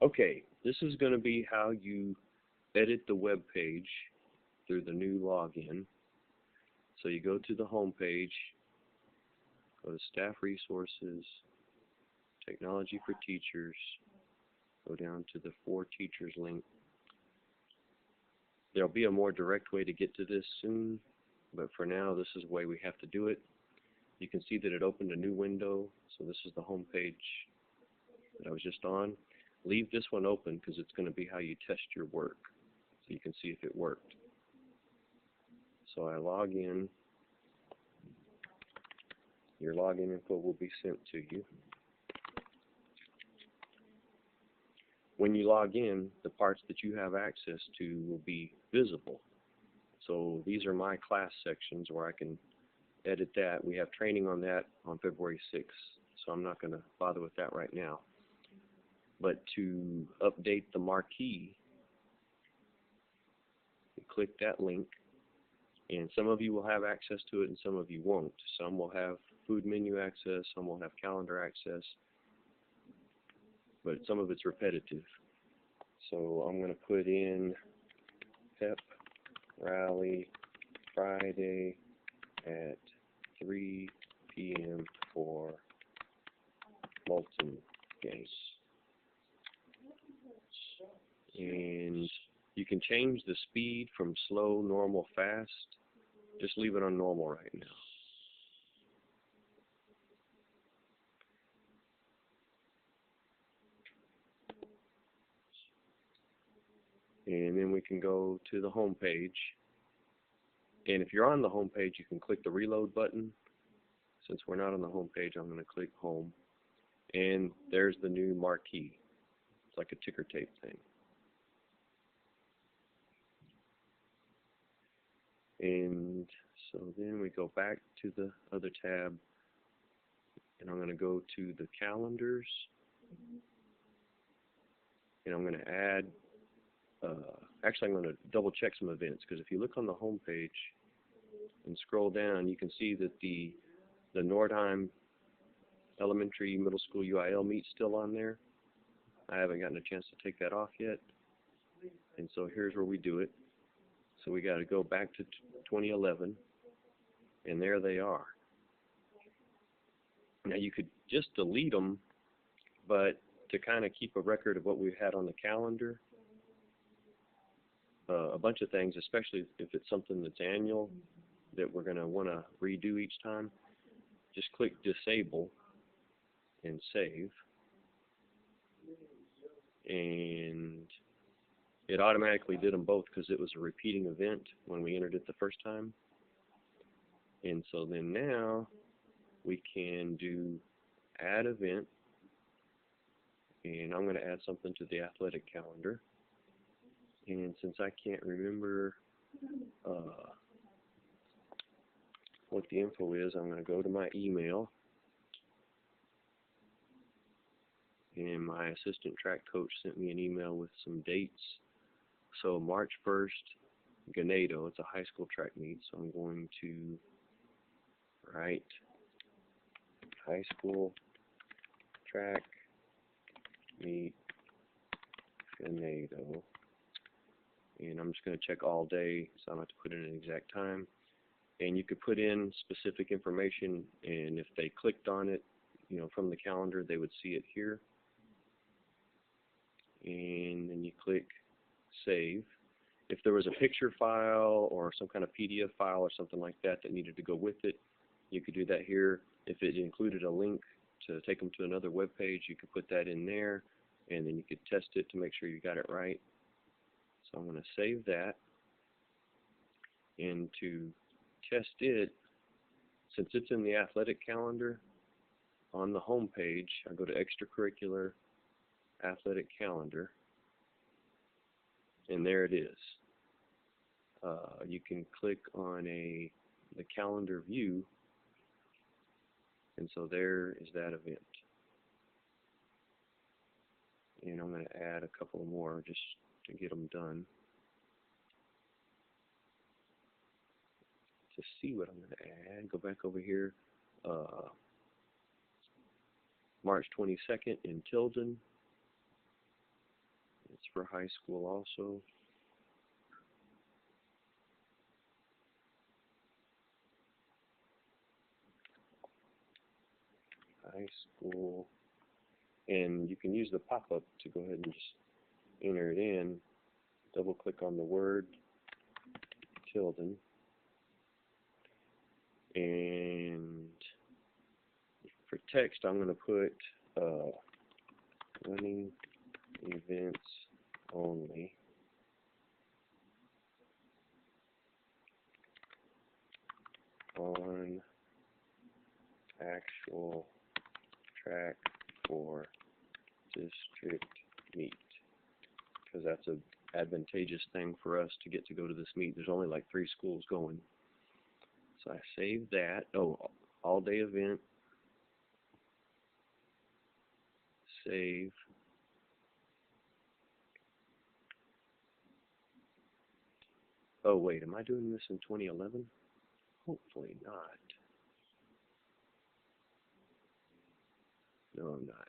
Okay, this is going to be how you edit the web page through the new login. So you go to the home page, go to Staff Resources, Technology for Teachers, go down to the For Teachers link. There'll be a more direct way to get to this soon, but for now this is the way we have to do it. You can see that it opened a new window, so this is the home page that I was just on. Leave this one open because it's going to be how you test your work, so you can see if it worked. So I log in. Your login info will be sent to you. When you log in, the parts that you have access to will be visible. So these are my class sections where I can edit that. We have training on that on February 6th, so I'm not going to bother with that right now. But to update the marquee, you click that link, and some of you will have access to it and some of you won't. Some will have food menu access, some will have calendar access, but some of it's repetitive. So I'm going to put in Pep Rally Friday at 3 p.m. for Molten games. And you can change the speed from slow, normal, fast. Just leave it on normal right now. And then we can go to the home page. And if you're on the home page, you can click the reload button. Since we're not on the home page, I'm going to click home. And there's the new marquee. It's like a ticker tape thing. And so then we go back to the other tab, and I'm going to go to the calendars, and I'm going to add, actually I'm going to double check some events, because if you look on the home page and scroll down, you can see that the Nordheim Elementary Middle School UIL meet's still on there. I haven't gotten a chance to take that off yet, and so here's where we do it. So we got to go back to 2011, and there they are. Now you could just delete them, but to kind of keep a record of what we've had on the calendar, a bunch of things, especially if it's something that's annual that we're going to want to redo each time, just click Disable and Save. And it automatically did them both because it was a repeating event when we entered it the first time. And so then now we can do Add Event, and I'm going to add something to the athletic calendar. And since I can't remember what the info is, I'm going to go to my email, and my assistant track coach sent me an email with some dates. So March 1st, Ganado, it's a high school track meet, so I'm going to write high school track meet Ganado, and I'm just going to check all day, so I don't have to put in an exact time. And you could put in specific information, and if they clicked on it, you know, from the calendar, they would see it here. And then you click Save. If there was a picture file or some kind of PDF file or something like that that needed to go with it, you could do that here. If it included a link to take them to another web page, you could put that in there, and then you could test it to make sure you got it right. So I'm going to save that. And to test it, since it's in the athletic calendar, on the home page, I go to Extracurricular Athletic Calendar, and there it is. You can click on the calendar view, and so there is that event. And I'm going to add a couple more just to get them done. To see what I'm going to add, go back over here. March 22nd in Tilden. It's for high school also. High school. And you can use the pop-up to go ahead and just enter it in. Double click on the word Tilden. And for text, I'm going to put running events only. On actual track for district meet, because that's a advantageous thing for us to get to go to this meet. There's only like 3 schools going. So I save that. Oh, all day event. Save. Oh wait, am I doing this in 2011? Hopefully not. No, I'm not.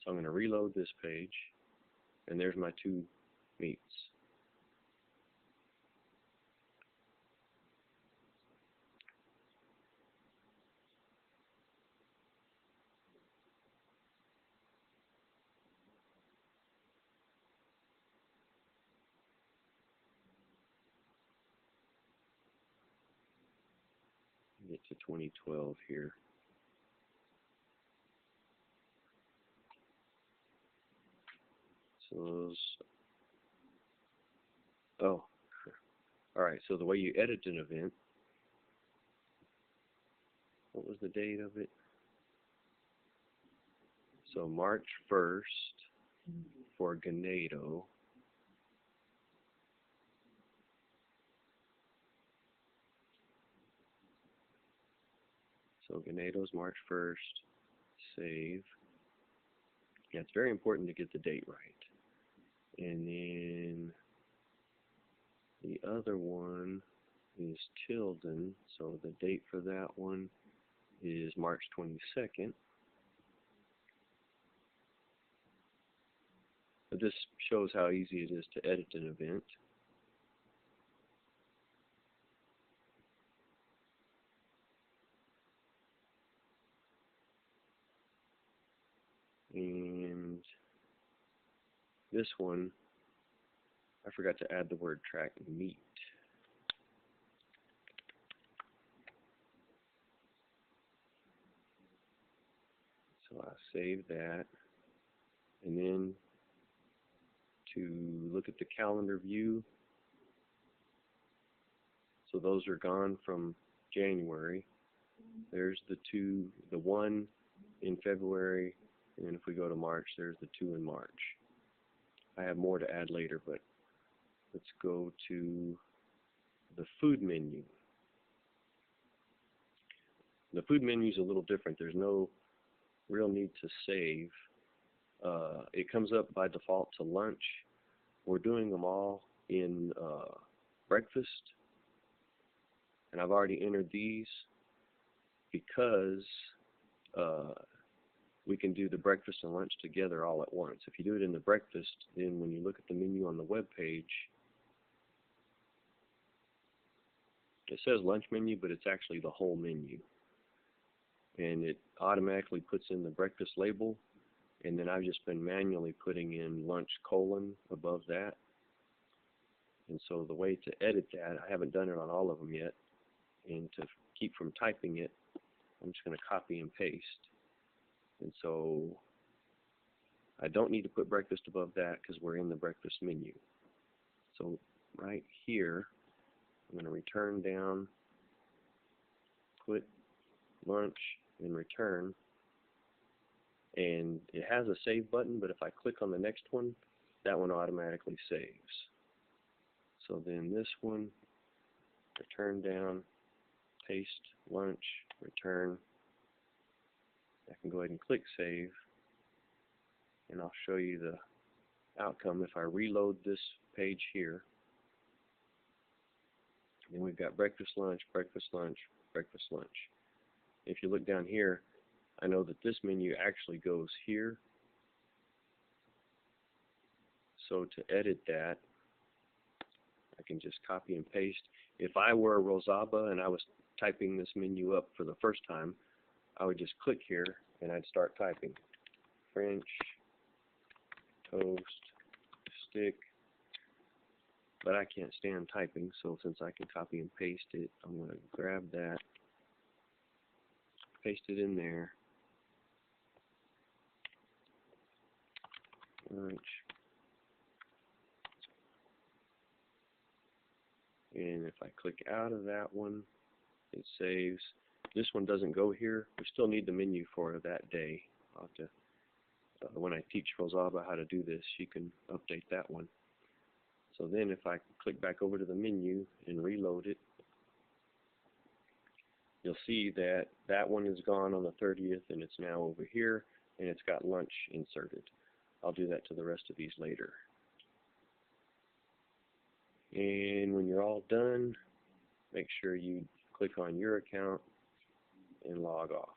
So I'm going to reload this page, and there's my 2 meets. Get to 2012 here. So those, oh, alright, so the way you edit an event, what was the date of it? So March 1st for Ganado. So Ganado's March 1st, save. Yeah, it's very important to get the date right. And then the other one is Tilden, so the date for that one is March 22nd. But this shows how easy it is to edit an event. And this one, I forgot to add the word track meet. So I save that. And then to look at the calendar view, so those are gone from January. There's the 1 in February, and then if we go to March, there's the 2 in March. I have more to add later, but let's go to the food menu. The food menu is a little different. There's no real need to save. It comes up by default to lunch. We're doing them all in breakfast, and I've already entered these because we can do the breakfast and lunch together all at once. If you do it in the breakfast, then when you look at the menu on the web page, it says lunch menu, but it's actually the whole menu. And it automatically puts in the breakfast label, and then I've just been manually putting in lunch : above that. And so the way to edit that, I haven't done it on all of them yet, and to keep from typing it, I'm just going to copy and paste. And so I don't need to put breakfast above that because we're in the breakfast menu. So right here, I'm going to return down, put lunch and return, and it has a save button, but if I click on the next one, that one automatically saves. So then this one, return down, paste lunch, return. I can go ahead and click save, and I'll show you the outcome. If I reload this page here, then we've got breakfast, lunch, breakfast, lunch, breakfast, lunch. If you look down here, I know that this menu actually goes here, So to edit that, I can just copy and paste. If I were Rosaba and I was typing this menu up for the first time, I would just click here and I'd start typing. French toast stick. But I can't stand typing, so since I can copy and paste it, I'm going to grab that, paste it in there. Lunch. And if I click out of that one, it saves. This one doesn't go here. We still need the menu for that day. I'll have to, when I teach Rosaba how to do this, she can update that one. So then if I click back over to the menu and reload it, you'll see that that one is gone on the 30th and it's now over here and it's got lunch inserted. I'll do that to the rest of these later. And when you're all done, make sure you click on your account and log off.